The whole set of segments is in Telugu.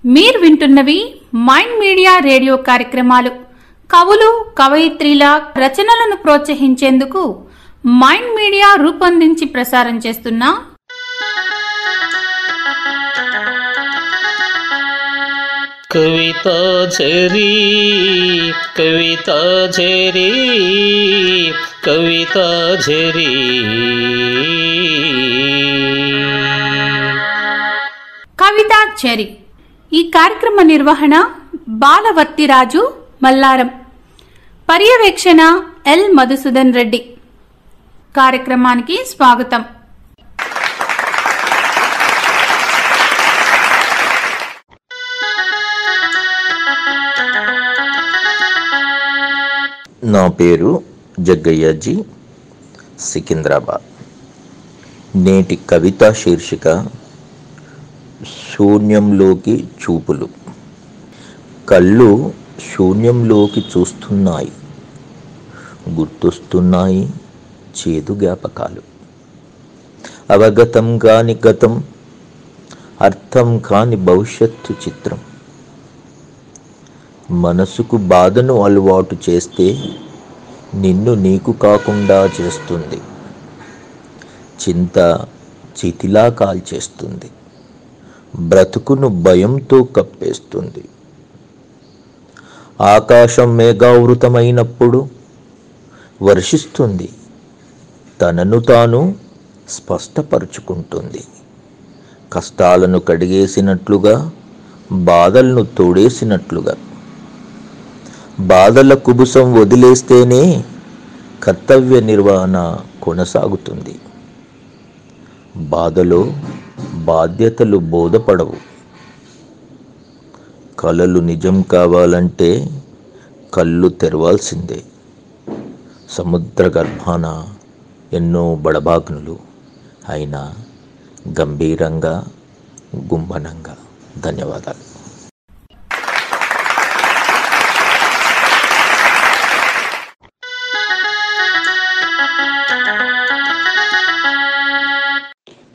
మీరు వింటున్నవి మైండ్ మీడియా రేడియో కార్యక్రమాలు. కవులు కవయిత్రీల రచనలను ప్రోత్సహించేందుకు మైండ్ మీడియా రూపొందించి ప్రసారం చేస్తున్న కవితాచరి కవితాచరి కవితాచరి. కవితాచరి ఈ కార్యక్రమ నిర్వహణ బాలవర్తిరాజు మల్లారం, పర్యవేక్షణ ఎల్ మధుసూదన్ రెడ్డి. కార్యక్రమానికి స్వాగతం. నా పేరు జగ్గయ్యాజీ, సికింద్రాబాద్. నేటి కవితా శీర్షిక శూన్యంలోకి చూపులు. కళ్ళు శూన్యంలోకి చూస్తున్నాయి, గుర్తొస్తున్నాయి చేదు జ్ఞాపకాలు. అవగతం కాని గతం, అర్థం కాని భవిష్యత్తు చిత్రం. మనసుకు బాధను అలవాటు చేస్తే నిన్ను నీకు కాకుండా చేస్తుంది. చింత చితిలా కాల్చేస్తుంది, బ్రతుకును భయంతో కప్పేస్తుంది. ఆకాశం మేఘావృతమైనప్పుడు వర్షిస్తుంది, తనను తాను స్పష్టపరుచుకుంటుంది. కష్టాలను కడిగేసినట్లుగా, బాధలను తోడేసినట్లుగా. బాధల కుబుసం వదిలేస్తేనే కర్తవ్య నిర్వహణ కొనసాగుతుంది. బాధలో బాధ్యతలు బోధపడవు. కలలు నిజం కావాలంటే కళ్ళు తెరవాల్సిందే. సముద్ర గర్భాన ఎన్నో బడబాగ్నులు, అయినా గంభీరంగా గుంభనంగా. ధన్యవాదాలు.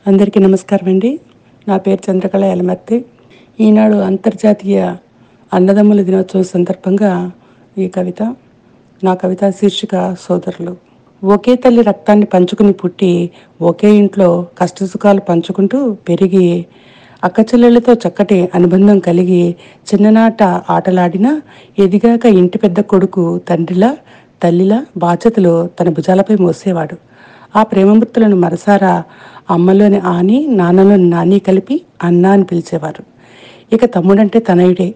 అందరికీ నమస్కారం అండి. నా పేరు చంద్రకళ యలమర్తి. ఈనాడు అంతర్జాతీయ అన్నదమ్ముల దినోత్సవం సందర్భంగా ఈ కవిత. నా కవిత శీర్షిక సోదరులు. ఒకే తల్లి రక్తాన్ని పంచుకుని పుట్టి, ఒకే ఇంట్లో కష్టసుఖాలు పంచుకుంటూ పెరిగి, అక్కచెల్లెళ్లతో చక్కటి అనుబంధం కలిగి, చిన్ననాట ఆటలాడినా ఎదిగాక ఇంటి పెద్ద కొడుకు తండ్రిలా తల్లిలా బాధ్యతలు తన భుజాలపై మోసేవాడు. ఆ ప్రేమమూర్తులను మనసారా అమ్మలోని ఆని, నాన్నలోని నాని కలిపి అన్న అని పిలిచేవారు. ఇక తమ్ముడంటే తనయుడే.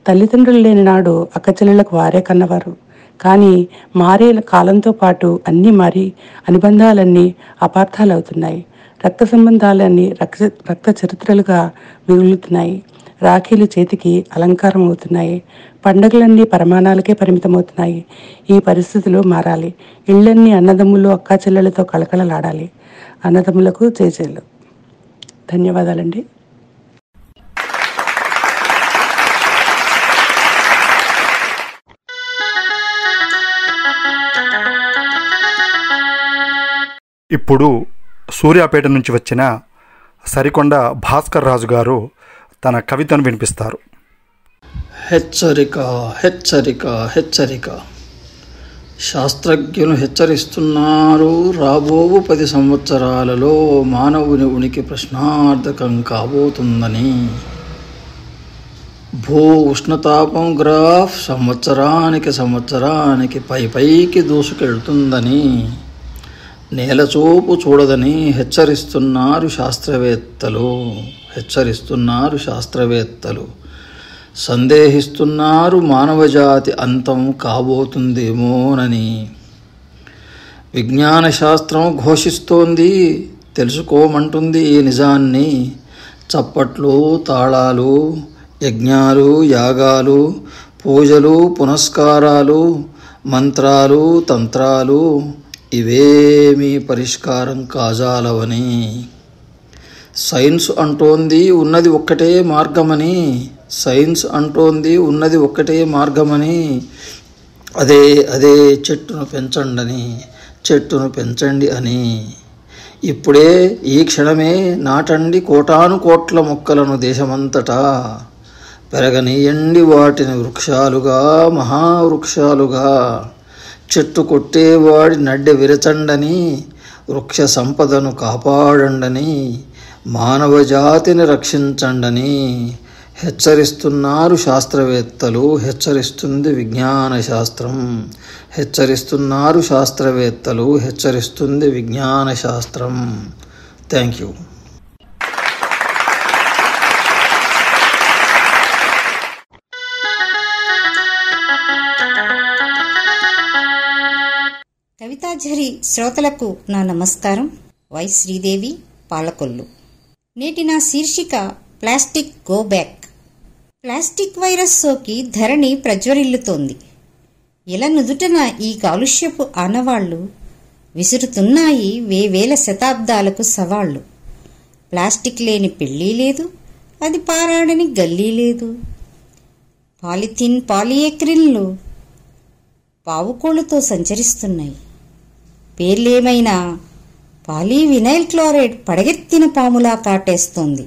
తల్లిదండ్రులు లేని నాడు అక్కచెల్లెళ్లకు వారే కన్నవారు. కానీ మారే కాలంతో పాటు అన్నీ మారి అనుబంధాలన్నీ అపార్థాలు అవుతున్నాయి. రక్త సంబంధాలన్నీ రక్త చరిత్రలుగా మిగులుతున్నాయి. రాఖీలు చేతికి అలంకారం అవుతున్నాయి. పండుగలన్నీ పరిమాణాలకే పరిమితమవుతున్నాయి. ఈ పరిస్థితులు మారాలి. ఇళ్ళన్నీ అన్నదమ్ములు అక్కా చెల్లెలతో కళకళలాడాలి. అన్నదమ్ములకు చేజేళ్ళు. ధన్యవాదాలండి. ఇప్పుడు సూర్యాపేట నుంచి వచ్చిన సరికొండ భాస్కర్ రాజు గారు తన కవితను వినిపిస్తారు. హెచ్చరిక హెచ్చరిక హెచ్చరిక. శాస్త్రజ్ఞులు హెచ్చరిస్తున్నారు, రాబోవు 10 సంవత్సరాలలో మానవుని ఉనికి ప్రశ్నార్థకం కాబోతుందని. భూ ఉష్ణతాపం గ్రాఫ్ సంవత్సరానికి పైకి దూసుకెళ్తుందని, నేలచూపు చూడదని హెచ్చరిస్తున్నారు శాస్త్రవేత్తలు. సందేహిస్తున్నారు మానవజాతి అంతం కాబోతుందేమోనని. విజ్ఞాన శాస్త్రం ఘోషిస్తోంది, తెలుసుకోమంటుంది ఈ నిజాన్ని. చప్పట్లు, తాళాలు, యజ్ఞాలు, యాగాలు, పూజలు, పునస్కారాలు, మంత్రాలు, తంత్రాలు ఇవేమీ పరిష్కారం కాజాలవని. సైన్స్ అంటోంది ఉన్నది ఒక్కటే మార్గమని. అదే చెట్టును పెంచండి అని. ఇప్పుడే ఈ క్షణమే నాటండి కోటాను కోట్ల మొక్కలను దేశమంతటా. పెరగనీయండి వాటిని వృక్షాలుగా, మహావృక్షాలుగా. చెట్టు కొట్టేవాడి నడ్డె విరచండని, వృక్ష సంపదను కాపాడండని, మానవ జాతిని రక్షించండని హెచ్చరిస్తున్నారు శాస్త్రవేత్తలు. హెచ్చరిస్తుంది విజ్ఞాన శాస్త్రం. హెచ్చరిస్తున్నారు శాస్త్రవేత్తలు. హెచ్చరిస్తుంది విజ్ఞాన శాస్త్రం. Thank you. కవితాఝరి శ్రోతలకు నా నమస్కారం. వై శ్రీదేవి, పాలకొల్లు. నేటి నా శీర్షిక plastic go back. Plastic virus సోకి ధరణి ప్రజ్వరిల్లుతోంది. ఇలా నుదుటన ఈ కాలుష్యపు ఆనవాళ్లు విసురుతున్నాయి వేవేల శతాబ్దాలకు సవాళ్లు. ప్లాస్టిక్ లేని పెళ్ళీ లేదు, అది పారాడని గల్లీ లేదు. పాలిథిన్, పాలియేక్రిన్లు పావుకోళ్లతో సంచరిస్తున్నాయి. పేర్లేమైనా పాలీవినైల్ క్లోరైడ్ పడగెత్తిన పాములా కాటేస్తోంది.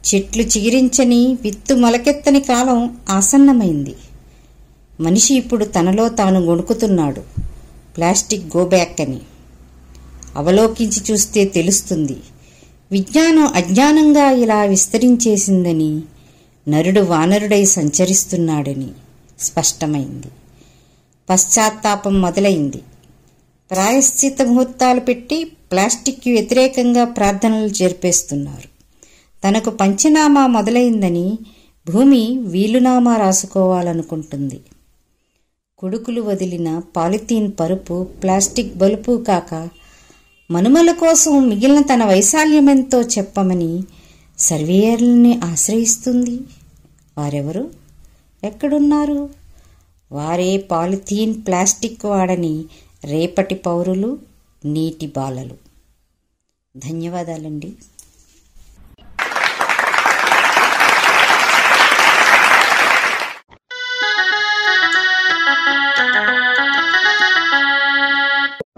చెట్లు చిగిరించని, విత్తు మొలకెత్తని కాలం ఆసన్నమైంది. మనిషి ఇప్పుడు తనలో తాను గొణుకుతున్నాడు ప్లాస్టిక్ గోబ్యాక్ అని. అవలోకించి చూస్తే తెలుస్తుంది, విజ్ఞానం అజ్ఞానంగా ఇలా విస్తరించేసిందని, నరుడు వానరుడై సంచరిస్తున్నాడని స్పష్టమైంది. పశ్చాత్తాపం మొదలైంది. ప్రాయశ్చిత్త ముహూర్తాలు పెట్టి ప్లాస్టిక్కి వ్యతిరేకంగా ప్రార్థనలు జరిపేస్తున్నారు. తనకు పంచనామా మొదలైందని భూమి వీలునామా రాసుకోవాలనుకుంటుంది. కొడుకులు వదిలిన పాలిథీన్ పరుపు, ప్లాస్టిక్ బలుపు కాక మనుమల కోసం మిగిలిన తన వైశాల్యమెంతో చెప్పమని సర్వేయర్లని ఆశ్రయిస్తుంది. వారెవరు? ఎక్కడున్నారు? వారే పాలిథీన్, ప్లాస్టిక్ వాడని రేపటి పౌరులు, నీటి బాలలు. ధన్యవాదాలండి.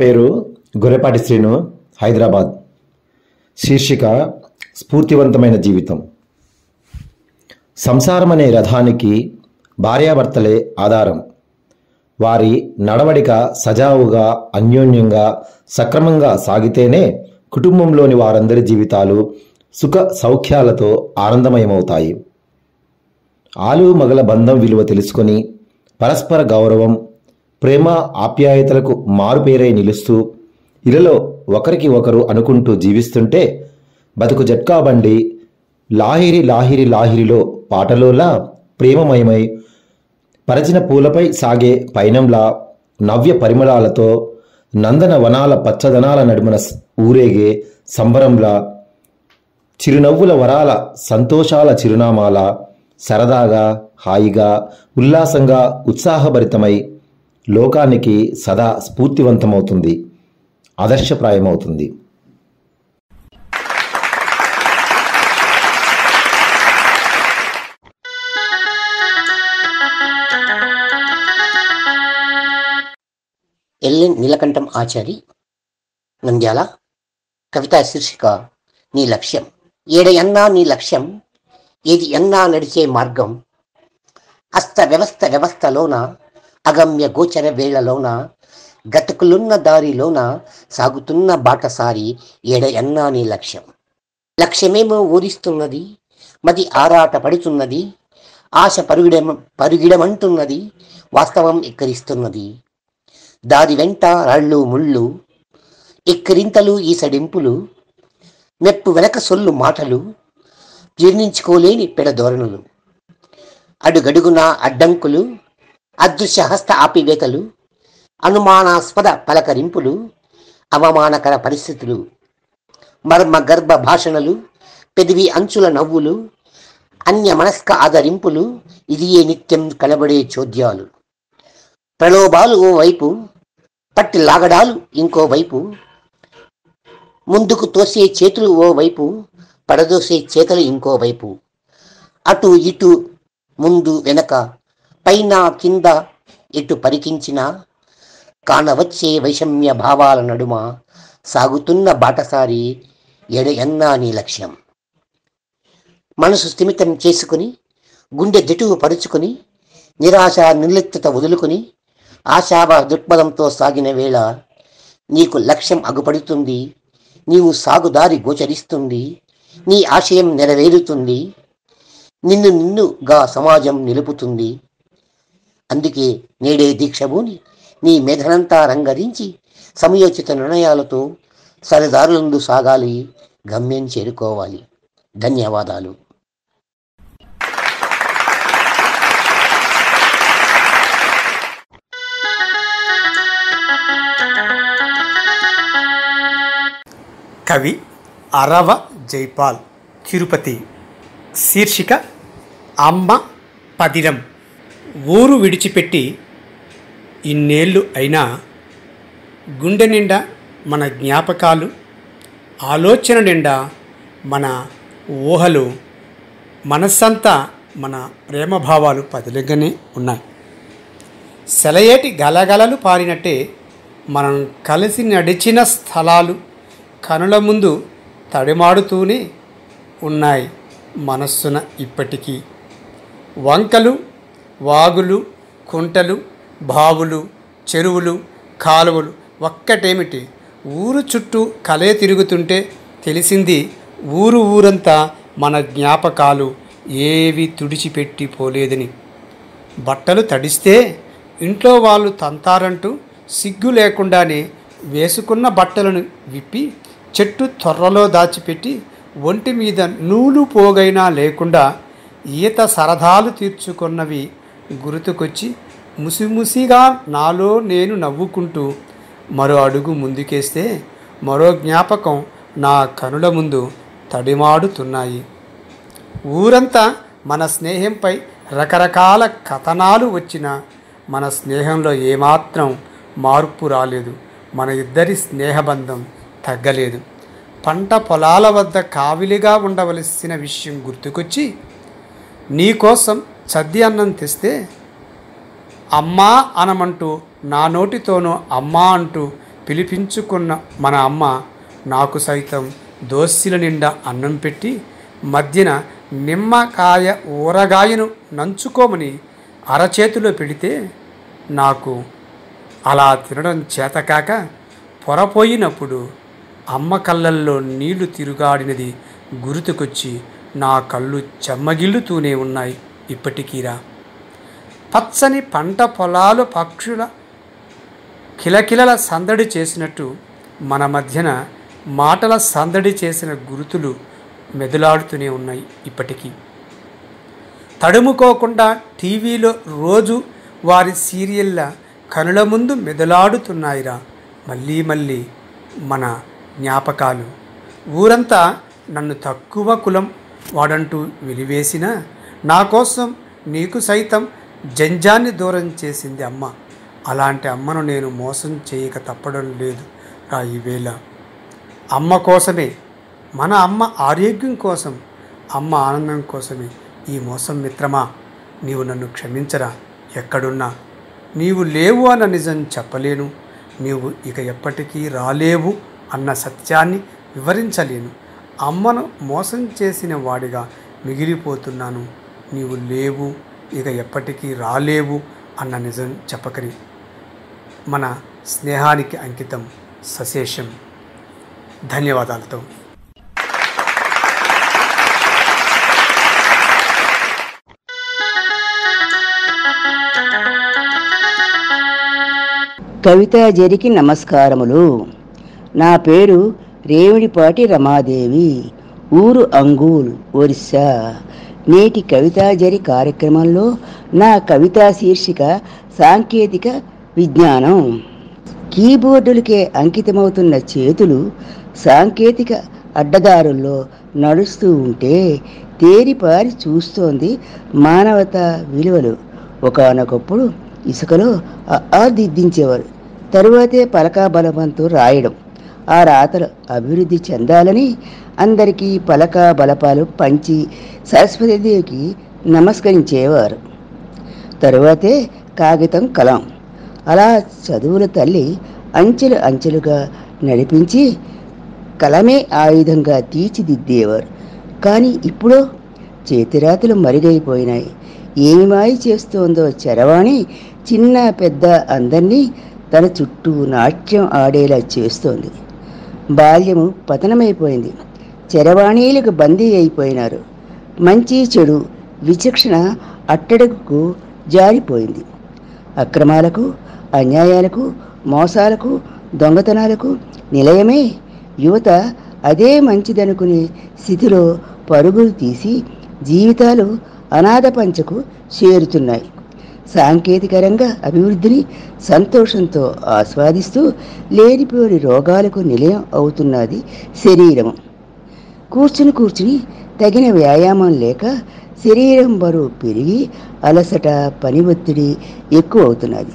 పేరు గొర్రెపాటి శ్రీను, హైదరాబాద్. శీర్షిక స్ఫూర్తివంతమైన జీవితం. సంసారం అనే రథానికి భార్యాభర్తలే ఆధారం. వారి నడవడిక సజావుగా, అన్యోన్యంగా, సక్రమంగా సాగితేనే కుటుంబంలోని వారందరి జీవితాలు సుఖ సౌఖ్యాలతో ఆనందమయమవుతాయి. ఆలు మగల బంధం విలువ తెలుసుకొని పరస్పర గౌరవం, ప్రేమ, ఆప్యాయతలకు మారుపేరై నిలుస్తూ ఇళ్లలో ఒకరికి ఒకరు అనుకుంటూ జీవిస్తుంటే బతుకు జట్కా బండి లాహిరి లాహిరి లాహిరిలో పాటలోలా ప్రేమమయమై పరచిన పూలపై సాగే పయనంలా నవ్య పరిమళాలతో నందన వనాల పచ్చదనాల నడుమన ఊరేగే సంబరంలా చిరునవ్వుల వరాల సంతోషాల చిరునామాల సరదాగా, హాయిగా, ఉల్లాసంగా, ఉత్సాహభరితమై లోకానికి సదా స్ఫూర్తివంతమవుతుంది, ఆదర్శప్రాయమవుతుంది. ఎల్ఎన్ నీలకంఠం ఆచారి, నంద్యాల. కవితా శీర్షిక నీ లక్ష్యం. ఏడ ఎన్నా నీ లక్ష్యం, ఏది ఎన్నా నడిచే మార్గం. అస్త వ్యవస్థలోన, అగమ్య గోచర వేళలోన, గతుకులున్న దారిలోన సాగుతున్న బాటసారి ఏడ ఎన్నా నీ లక్ష్యం. లక్ష్యమేమో ఊరిస్తున్నది, మది ఆరాట పడుతున్నది, ఆశ పరుగిడమంటున్నది, వాస్తవం ఎక్కరిస్తున్నది. దారి వెంట రాళ్ళు ముళ్ళు, ఎక్కిరింతలు ఈసడింపులు, మెప్పు వెనక సొల్లు మాటలు, జీర్ణించుకోలేని పెడధోరణులు, అడుగడుగున అడ్డంకులు, అదృశ్య హస్త ఆపివేతలు, అనుమానాస్పద పలకరింపులు, అవమానకర పరిస్థితులు, మర్మ గర్భ భాషణలు, పెదివి అంచుల నవ్వులు, అన్య మనస్క ఆదరింపులు, ఇది ఏ నిత్యం కలబడే చోద్యాలు. ప్రలోభాలు ఓ వైపు, పట్టి లాగడాలు ఇంకో వైపు, ముందుకు తోసే చేతులు ఓ వైపు, పడదోసే చేతలు ఇంకో వైపు. అటు ఇటు, ముందు వెనక, పైన కింద, ఎటు పరికించినా కానవచ్చే వైషమ్య భావాల నడుమ సాగుతున్న బాటసారి ఎడ ఎన్నా నీ లక్ష్యం. మనసు స్థిమితం చేసుకుని గుండె దిటువు పరుచుకొని నిరాశ నిర్లిప్తత వదులుకొని ఆశాభ దృక్పథంతో సాగిన వేళ నీకు లక్ష్యం అగుపడుతుంది, నీవు సాగుదారి గోచరిస్తుంది, నీ ఆశయం నెరవేరుతుంది, నిన్నుగా సమాజం నిలుపుతుంది. అందుకే నేడే దీక్షభూని నీ మెదనంతా రంగరించి సమయోచిత నిర్ణయాలతో సరిదారులందు సాగాలి, గమ్యం చేరుకోవాలి. ధన్యవాదాలు. కవి అరవ జైపాల్, తిరుపతి. శీర్షిక అమ్మ పదిరం. ఊరు విడిచిపెట్టి ఇన్నేళ్ళు అయినా గుండె నిండా మన జ్ఞాపకాలు, ఆలోచన నిండా మన ఊహలు, మనస్సంతా మన ప్రేమభావాలు పదిలంగానే ఉన్నాయి. సెలయేటి గలగలలు పారినట్టే మనం కలిసి నడిచిన స్థలాలు కనుల ముందు తడిమాడుతూనే ఉన్నాయి మనస్సున ఇప్పటికీ. వంకలు, వాగులు, కుంటలు, బావులు, చెరువులు, కాలువలు ఒక్కటేమిటి, ఊరు చుట్టూ కలే తిరుగుతుంటే తెలిసింది ఊరంతా మన జ్ఞాపకాలు ఏవి తుడిచిపెట్టి పోలేదని. బట్టలు తడిస్తే ఇంట్లో వాళ్ళు తంతారంటూ సిగ్గు లేకుండానే వేసుకున్న బట్టలను విప్పి చెట్టు తొర్రలో దాచిపెట్టి ఒంటి మీద నూలు పోగైనా లేకుండా ఈత సరదాలు తీర్చుకున్నవి గుర్తుకొచ్చి ముసిముసిగా నాలో నేను నవ్వుకుంటూ మరో అడుగు ముందుకేస్తే మరో జ్ఞాపకం నా కనుల ముందు తడిమాడుతున్నాయి. ఊరంతా మన స్నేహంపై రకరకాల కథనాలు వచ్చినా మన స్నేహంలో ఏమాత్రం మార్పు రాలేదు. మన ఇద్దరి స్నేహబంధం తగ్గలేదు. పంట పొలాల వద్ద కావిలిగా ఉండవలసిన విషయం గుర్తుకొచ్చి నీకోసం సద్ది అన్నం తెస్తే అమ్మా అనమంటూ నా నోటితోనూ అమ్మా అంటూ పిలిపించుకున్న మన అమ్మ నాకు సైతం దోశల నిండా అన్నం పెట్టి మధ్యన నిమ్మకాయ ఊరగాయను నంచుకోమని అరచేతిలో పెడితే నాకు అలా తినడం చేతకాక పొరపోయినప్పుడు అమ్మ కళ్ళల్లో నీళ్లు తిరుగాడినది గుర్తుకొచ్చి నా కళ్ళు చెమ్మగిల్లుతూనే ఉన్నాయి ఇప్పటికీరా. పచ్చని పంట పొలాలు పక్షుల కిలకిలల సందడి చేసినట్టు మన మధ్యన మాటల సందడి చేసిన గుర్తులు మెదులాడుతూనే ఉన్నాయి ఇప్పటికీ. తడుముకోకుండా టీవీలో రోజు వారి సీరియళ్ళ కనుల ముందు మెదలాడుతున్నాయిరా మళ్ళీ మళ్ళీ మన జ్ఞాపకాలు. ఊరంతా నన్ను తక్కువ కులం వాడంటూ వెలివేసిన నా కోసం నీకు సైతం జంజాన్ని దూరం చేసింది అమ్మ. అలాంటి అమ్మను నేను మోసం చేయక తప్పడం లేదు రా ఈవేళ. అమ్మ కోసమే, మన అమ్మ ఆరోగ్యం కోసం, అమ్మ ఆనందం కోసమే ఈ మోసం మిత్రమా. నీవు నన్ను క్షమించరా. ఎక్కడున్నా నీవు లేవు అన్న నిజం చెప్పలేను, నీవు ఇక ఎప్పటికీ రాలేవు అన్న సత్యాన్ని వివరించలేను. అమ్మను మోసం చేసిన వాడిగా మిగిలిపోతున్నాను. నీవు లేవు, ఇక ఎప్పటికీ రాలేవు అన్న నిజం చెప్పకని. మన స్నేహానికి అంకితం సశేషం. ధన్యవాదాలతో. కవితాజరికి నమస్కారములు. నా పేరు రేవిడిపాటి రమాదేవి, ఊరు అంగూల్, ఒరిస్సా. నేటి కవితాజరి కార్యక్రమంలో నా కవితా శీర్షిక సాంకేతిక విజ్ఞానం. కీబోర్డులకే అంకితమవుతున్న చేతులు సాంకేతిక అడ్డదారుల్లో నడుస్తూ ఉంటే తేరిపారి చూస్తోంది మానవతా విలువలు. ఒకానొకప్పుడు ఇసుకలో దిద్దించేవారు, తరువాతే పలకా బలపంతో రాయడం. ఆ రాతలు అభివృద్ధి చెందాలని అందరికీ పలకా బలపాలు పంచి సరస్వతీదేవికి నమస్కరించేవారు. తరువాతే కాగితం కలం. అలా చదువుల తల్లి అంచెలు అంచెలుగా నడిపించి కలమే ఆయుధంగా తీర్చిదిద్దేవారు. కానీ ఇప్పుడు చేతిరాతలు మరుగైపోయినాయి. ఏమి మాయ చేస్తోందో చరవాణి చిన్న పెద్ద అందరినీ తన చుట్టూ నాట్యం ఆడేలా చేస్తోంది. బాల్యము పతనమైపోయింది. చరవాణీలకు బందీ అయిపోయినారు. మంచి చెడు విచక్షణ అట్టడుగుకు జారిపోయింది. అక్రమాలకు, అన్యాయాలకు, మోసాలకు, దొంగతనాలకు నిలయమే యువత అదే మంచిదనుకునే స్థితిలో పరుగులు తీసి జీవితాలు అనాథ పంచకు చేరుతున్నాయి. సాంకేతిక రంగ అభివృద్ధిని సంతోషంతో ఆస్వాదిస్తూ లేనిపోని రోగాలకు నిలయం అవుతున్నది శరీరము. కూర్చుని తగిన వ్యాయామం లేక శరీరం బరువు పెరిగి అలసట, పని ఒత్తిడి ఎక్కువ అవుతున్నది.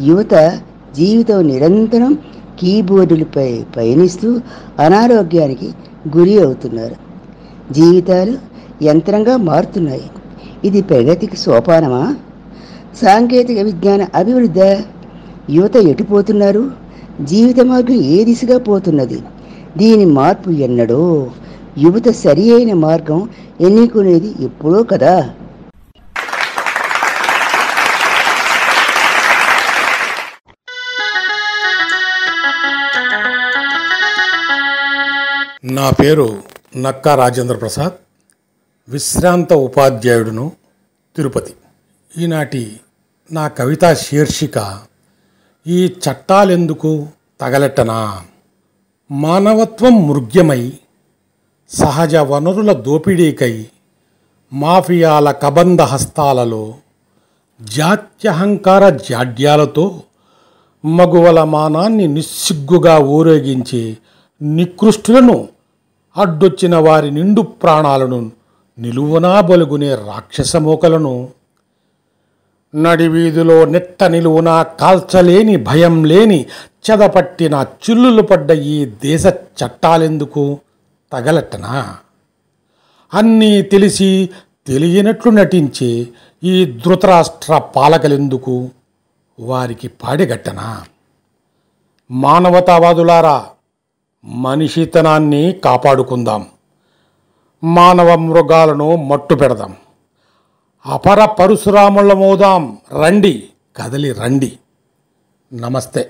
యువత జీవితం నిరంతరం కీబోర్డులపై పయనిస్తూ అనారోగ్యానికి గురి అవుతున్నారు. జీవితాలు యంత్రంగా మారుతున్నాయి. ఇది ప్రగతికి సోపానమా? సాంకేతిక విజ్ఞాన అభివృద్ధి? యువత ఎటుపోతున్నారు? జీవిత మార్గం ఏ దిశగా పోతున్నది? దీని మార్పు ఎన్నడో. యువత సరి అయిన మార్గం ఎన్నుకునేది ఎప్పుడో కదా. నా పేరు నక్కా రాజేంద్ర ప్రసాద్, విశ్రాంత ఉపాధ్యాయుడును, తిరుపతి. ఈనాటి నా కవితా శీర్షిక ఈ చట్టాలెందుకు తగలెట్టనా. మానవత్వం మృగ్యమై సహజ వనరుల దోపిడీకై మాఫియాల కబంధ హస్తాలలో జాత్యహంకార జాడ్యాలతో మగువల మానాన్ని నిస్సిగ్గుగా ఊరేగించే నికృష్టులను, అడ్డొచ్చిన వారి నిండు ప్రాణాలను నిలువునా బలుగునే రాక్షసమోకలను, నడివీధిలో నెట్ట నిలువునా కాల్చలేని భయం లేని చెదపట్టిన చిల్లులు పడ్డ ఈ దేశ చట్టాలెందుకు తగలెట్టనా. అన్నీ తెలిసి తెలియనట్లు నటించే ఈ ధృతరాష్ట్ర పాలకులెందుకు వారికి పాడెగట్టనా. మానవతావాదులారా, మనిషితనాన్ని కాపాడుకుందాం. మానవ మృగాలను మట్టు పెడదాం. అపర పరశురాములమోదాం. రండి, కదలి రండి. నమస్తే.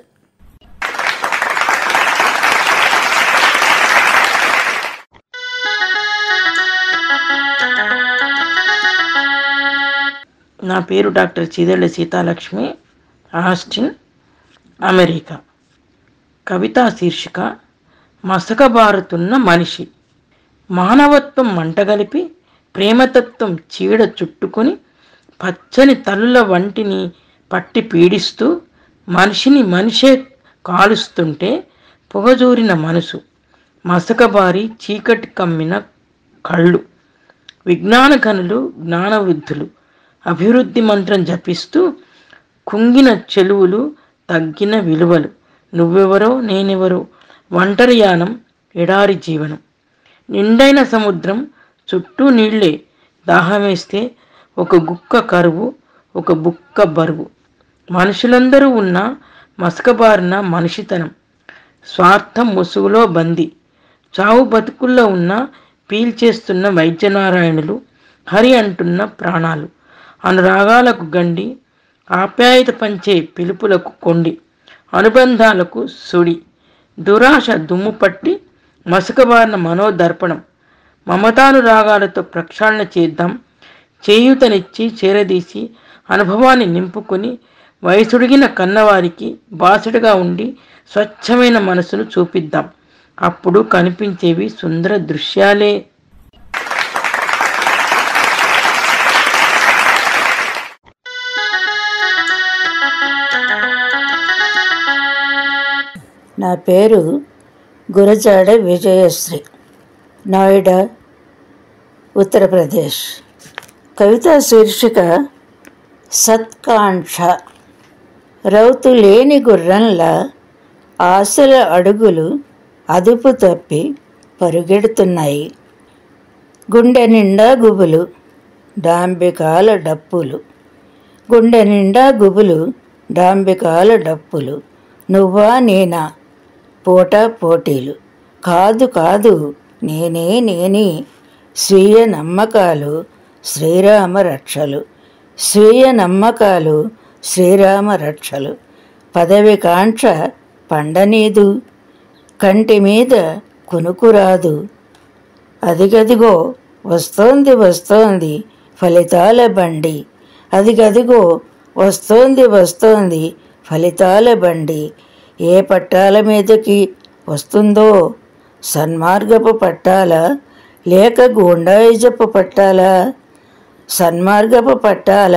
నా పేరు డాక్టర్ చీదళ్ళ సీతాలక్ష్మి, ఆస్టిన్, అమెరికా. కవితా శీర్షిక మసకబారుతున్న మనిషి. మానవత్వం మంటగలిపి ప్రేమతత్వం చీడ చుట్టుకొని పచ్చని తల్లుల వంటిని పట్టి పీడిస్తూ మనిషిని మనిషే కాలుస్తుంటే పొగజూరిన మనసు, మసకబారి చీకటి కమ్మిన కళ్ళు. విజ్ఞాన గనులు, జ్ఞానవృద్ధులు అభివృద్ధి మంత్రం జపిస్తూ కుంగిన చెలువులు, తగ్గిన విలువలు. నువ్వెవరో నేనెవరో, ఒంటరి యానం, ఎడారి జీవనం. నిండైన సముద్రం, చుట్టూ నీళ్లే. దాహమేస్తే ఒక గుక్క కరువు, ఒక బుక్క బరువు. మనుషులందరూ ఉన్న మసకబారిన మనిషితనం. స్వార్థం ముసుగులో బందీ. చావు బతుకుల్లో ఉన్న పీల్చేస్తున్న వైద్యనారాయణులు, హరి అంటున్న ప్రాణాలు. అనురాగాలకు గండి, ఆప్యాయత పంచే పిలుపులకు కొండి, అనుబంధాలకు సుడి. దురాశ దుమ్ము పట్టి మసకబారిన మనోదర్పణం. మమతానురాగాలతో ప్రక్షాళన చేద్దాం. చేయూతనిచ్చి చేరదీసి అనుభవాన్ని నింపుకొని వయసుడిగిన కన్నవారికి బాసటగా ఉండి స్వచ్ఛమైన మనసును చూపిద్దాం. అప్పుడు కనిపించేవి సుందర దృశ్యాలే. నా పేరు గురజాడ విజయశ్రీ, నోయిడా, ఉత్తరప్రదేశ్. కవితా శీర్షిక సత్కాంక్ష. రౌతు లేని గుర్రంలా ఆశల అడుగులు అదుపు తప్పి పరుగెడుతున్నాయి. గుండె నిండా గుబులు, డాంబికాల డప్పులు. గుండె నిండా గుబులు, డాంబికాల డప్పులు. నువ్వా నేనా, పోటా పోటీలు. కాదు కాదు, నేనే నేనే. స్వీయ నమ్మకాలు, శ్రీరామ రక్షలు. స్వీయ నమ్మకాలు శ్రీరామ రక్షలు. పదవి కాంక్ష పండనీదు, కంటి మీద కునుకురాదు. అదిగదిగో వస్తోంది వస్తోంది ఫలితాల బండి, అదిగదిగో వస్తోంది ఫలితాల బండి. ఏ పట్టాల మీదకి వస్తుందో, సన్మార్గపు పట్టాల లేక గూండాయిజపు పట్టాల? సన్మార్గపు పట్టాల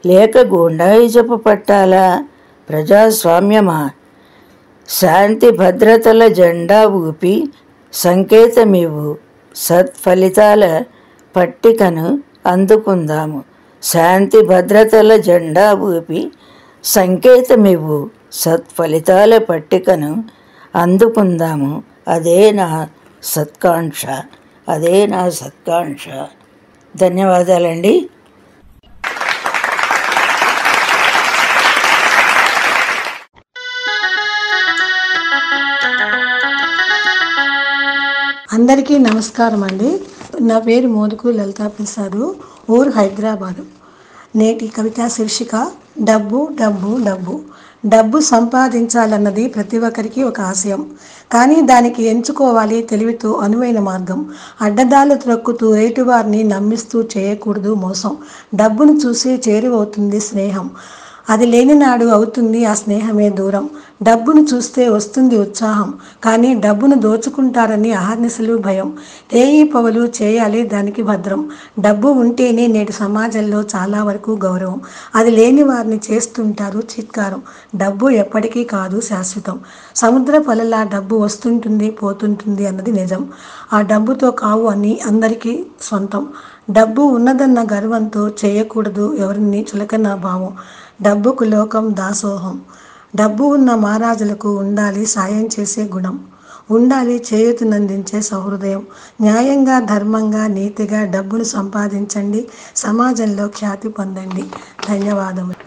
లేక గూండాయిజపు పట్టాల? ప్రజాస్వామ్యమా? శాంతి భద్రతల జెండా ఊపి సంకేతమివ్వు, సత్ఫలితాల పట్టికను అందుకుందాము. శాంతి భద్రతల జెండా ఊపి సంకేతమివ్వు, సత్ఫలితాల పట్టికను అందుకుందాము. అదే నా సత్కాంక్ష, అదే నా సత్కాంక్ష. ధన్యవాదాలండి. అందరికీ నమస్కారం అండి. నా పేరు మోదుకు లలితా ప్రసాదు, ఊరు హైదరాబాదు. నేటి కవితా శీర్షిక డబ్బు డబ్బు డబ్బు. డబ్బు సంపాదించాలన్నది ప్రతి ఒక్కరికి ఒక ఆశయం. కానీ దానికి ఎంచుకోవాలి తెలివితో అనువైన మార్గం. అడ్డదాలు త్రొక్కుతూ ఎదుటివారిని నమ్మిస్తూ చేయకూడదు మోసం. డబ్బును చూసి చేరువవుతుంది స్నేహం, అది లేని నాడు అవుతుంది ఆ స్నేహమే దూరం. డబ్బును చూస్తే వస్తుంది ఉత్సాహం, కానీ డబ్బును దోచుకుంటారని అహర్నిశలు భయం. రేయి పవలు చేయాలి దానికి భద్రం. డబ్బు ఉంటేనే నేటి సమాజంలో చాలా వరకు గౌరవం, అది లేని వారిని చేస్తుంటారు చిత్కారం. డబ్బు ఎప్పటికీ కాదు శాశ్వతం. సముద్ర పలలా డబ్బు వస్తుంటుంది పోతుంటుంది అన్నది నిజం. ఆ డబ్బుతో కావు అని అందరికీ సొంతం. డబ్బు ఉన్నదన్న గర్వంతో చేయకూడదు ఎవరిని చులకన భావం. డబ్బుకు లోకం దాసోహం. డబ్బు ఉన్న మహారాజులకు ఉండాలి సాయం చేసే గుణం, ఉండాలి చేయూతనందించే సహృదయం. న్యాయంగా ధర్మంగా నీతిగా డబ్బును సంపాదించండి, సమాజంలో ఖ్యాతి పొందండి. ధన్యవాదములు.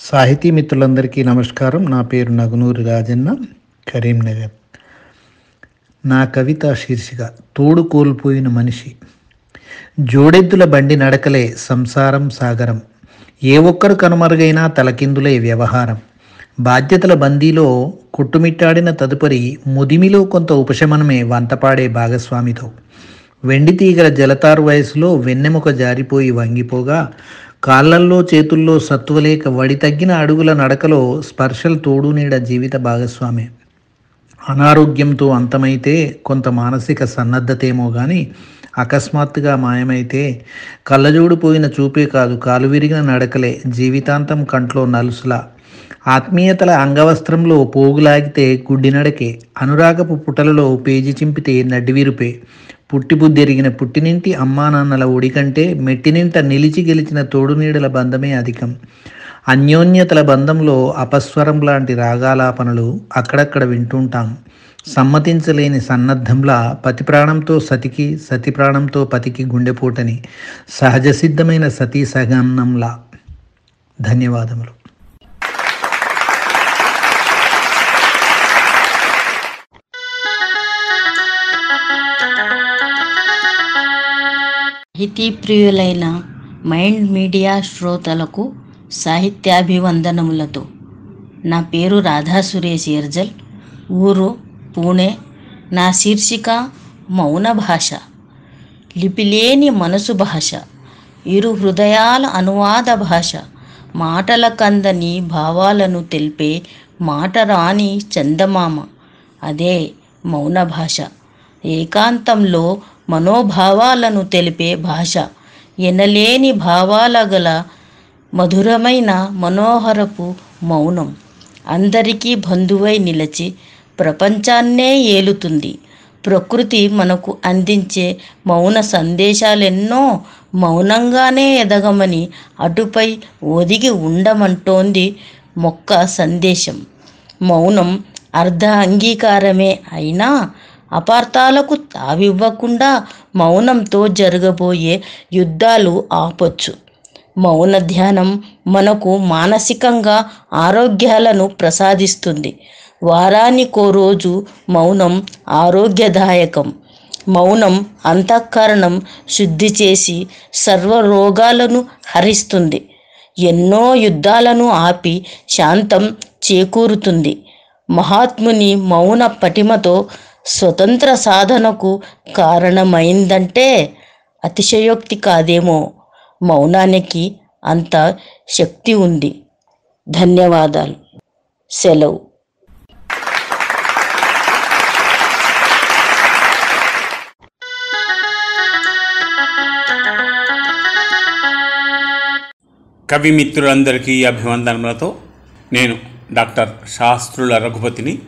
సాహితీ మిత్రులందరికీ నమస్కారం. నా పేరు నగునూరి రాజన్న, కరీంనగర్. నా కవిత శీర్షిక తోడు కోల్పోయిన మనిషి. జోడెద్దుల బండి నడకలే సంసారం సాగరం, ఏ ఒక్కరు కనుమరుగైనా తలకిందులే వ్యవహారం. బాధ్యతల బందీలో కొట్టుమిట్టాడిన తదుపరి ముదిమిలో కొంత ఉపశమనమే వంతపాడే భాగస్వామితో. వెండి తీగల జలతారు వయసులో వెన్నెముక జారిపోయి వంగిపోగా, కాళ్ళల్లో చేతుల్లో సత్తువలేక వడి తగ్గిన అడుగుల నడకలో స్పర్శలు తోడు నీడ జీవిత భాగస్వామి. అనారోగ్యంతో అంతమైతే కొంత మానసిక సన్నద్ధతేమో కానీ అకస్మాత్తుగా మాయమైతే కళ్ళజోడిపోయిన చూపే కాదు కాలు విరిగిన నడకలే జీవితాంతం కంట్లో నలుసులా. ఆత్మీయతల అంగవస్త్రంలో పోగులాగితే గుడ్డి నడకే, అనురాగపు పుటలలో పేజీ చింపితే నడ్డివిరుపే. పుట్టిబుద్దెరిగిన పుట్టినింటి అమ్మా నాన్నల ఒడి కంటే మెట్టినింట నిలిచి గెలిచిన తోడు నీడల బంధమే అధికం. అన్యోన్యతల బంధంలో అపస్వరం లాంటి రాగాలాపనలు అక్కడక్కడ వింటుంటాం. సమ్మతించలేని సన్నద్ధంలా పతి ప్రాణంతో సతికి, సతి ప్రాణంతో పతికి గుండెపోటని, సహజ సిద్ధమైన సతీ సగన్నంలా. ధన్యవాదములు. సాహితీ ప్రియులైన మైండ్ మీడియా శ్రోతలకు సాహిత్యాభివందనములతో. నా పేరు రాధా సురేష్ ఎర్జల్, ఊరు పూణే. నా శీర్షిక మౌన భాష. లిపిలేని మనసు భాష, ఇరు హృదయాల అనువాద భాష. మాటల కందని భావాలను తెలిపే మాట రాని చందమామ, అదే మౌన భాష. ఏకాంతంలో మనోభావాలను తెలిపే భాష, ఎనలేని భావాల గల మధురమైన మనోహరపు మౌనం. అందరికీ బంధువై నిలిచి ప్రపంచాన్నే ఏలుతుంది. ప్రకృతి మనకు అందించే మౌన సందేశాలెన్నో మౌనంగానే ఎదగమని, అటుపై ఒదిగి ఉండమంటోంది మొక్క సందేశం. మౌనం అర్ధ అంగీకారమే అయినా అపార్థాలకు తావివ్వకుండా మౌనంతో జరగబోయే యుద్ధాలు ఆపొచ్చు. మౌన ధ్యానం మనకు మానసికంగా ఆరోగ్యాలను ప్రసాదిస్తుంది. వారానికో రోజు మౌనం ఆరోగ్యదాయకం. మౌనం అంతఃకరణం శుద్ధి చేసి సర్వరోగాలను హరిస్తుంది. ఎన్నో యుద్ధాలను ఆపి శాంతం చేకూరుతుంది. మహాత్ముని మౌన పటిమతో స్వతంత్ర సాధనకు కారణమైందంటే అతిశయోక్తి కాదేమో. మౌనానికి అంత శక్తి ఉంది. ధన్యవాదాలు. సెలవు. కవి మిత్రులందరికీ అభివందనములతో నేను డాక్టర్ శాస్త్రుల రఘుపతిని,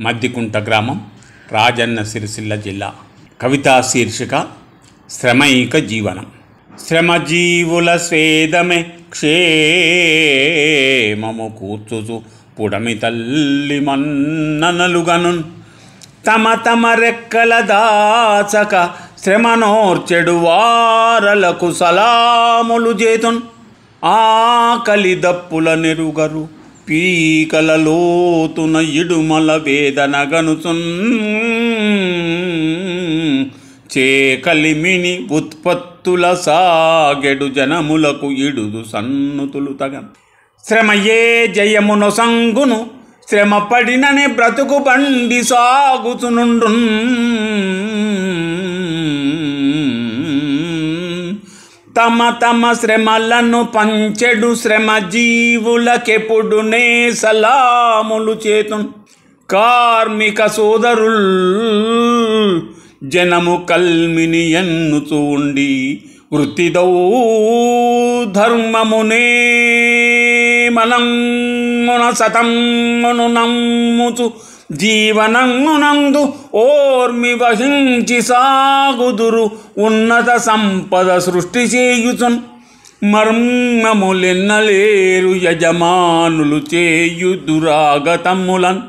మద్దికుంట గ్రామం, రాజన్న సిరిసిల్ల జిల్లా. కవితా శీర్షిక శ్రమైక జీవనం. శ్రమజీవుల స్వేదమే క్షేమము కూర్చుచు పుడమి తల్లి మన్ననలుగను. తమ తమ రెక్కల దాచక శ్రమనోర్చెడు వారలకు సలాములు చేతున్. ఆకలి దప్పుల నెరుగరు పీకల లోతున ఇడుమల వేదనగనుచున్. చేకలిమిని ఉత్పత్తుల సాగెడు జనములకు ఇడుదు సన్నుతులు తగన్. శ్రమయే జయమును సంగును శ్రమ పడిననే బ్రతుకు బండి సాగుచునుండు. తమ తమ శ్రమలను పంచెడు శ్రమ జీవులకెప్పుడునే సలాములు చేతున్. కార్మిక సోదరుల్ జనము కల్మిని ఎన్నుచూ ఉండి వృత్తిదౌ ధర్మమునే మనంగున సతమ్మును నమ్ముచు జీవనంగునందు ఓర్మి వహించి సాగుదురు ఉన్నత సంపద సృష్టి చేయుచున్. మర్మములెన్నలేరు యజమానులు చేయు దురాగతములన్.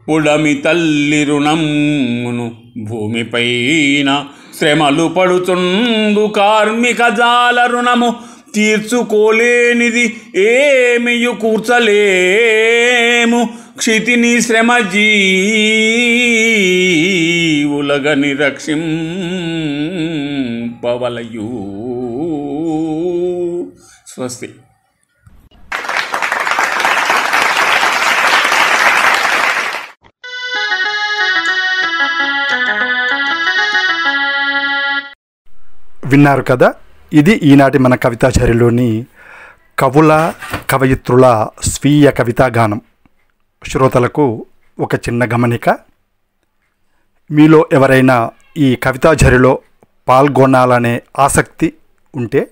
పుడమి తల్లి రుణమును భూమిపైన శ్రమలు పడుచుండు కార్మిక జాల రుణము తీర్చుకోలేనిది ఏమియు కూర్చలేము. క్షితిని శ్రమజీవులగని రక్షింపవలయు. స్వస్తి. విన్నారు కదా, ఇది ఈనాటి మన కవితాచర్యలోని కవుల కవయిత్రుల స్వీయ కవితాగానం. శ్రోతలకు ఒక చిన్న గమనిక. మీలో ఎవరైనా ఈ కవితాచర్యలో పాల్గొనాలనే ఆసక్తి ఉంటే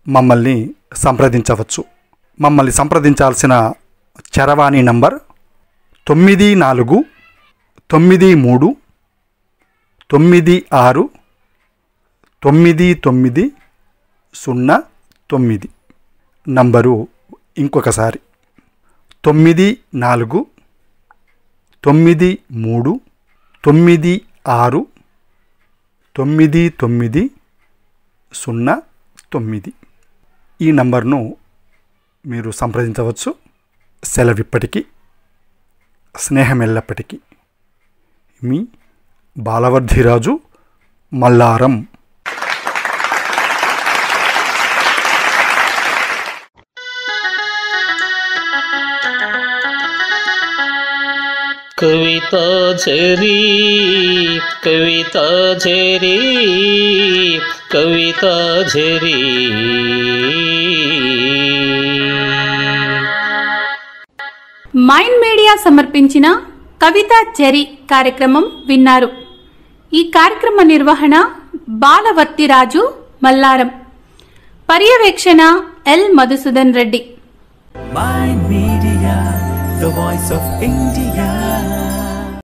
మమ్మల్ని సంప్రదించవచ్చు. మమ్మల్ని సంప్రదించాల్సిన చరవాణి నంబర్ 9493969909. నంబరు ఇంకొకసారి 9493969909. ఈ నంబర్ను మీరు సంప్రదించవచ్చు. సెలవిప్పటికీ, స్నేహం ఎల్లప్పటికీ. మీ బాలవర్ధిరాజు, మల్లారం. కవితాచరీ కవితాచరీ కవితాచరీ. మైండ్ మీడియా సమర్పించిన కవితాచరీ కార్యక్రమం విన్నారు. ఈ కార్యక్రమ నిర్వహణ బాలవర్తిరాజు, మల్లారం. పర్యవేక్షణ L Madhusudan Reddy. Mind Media, the voice of India.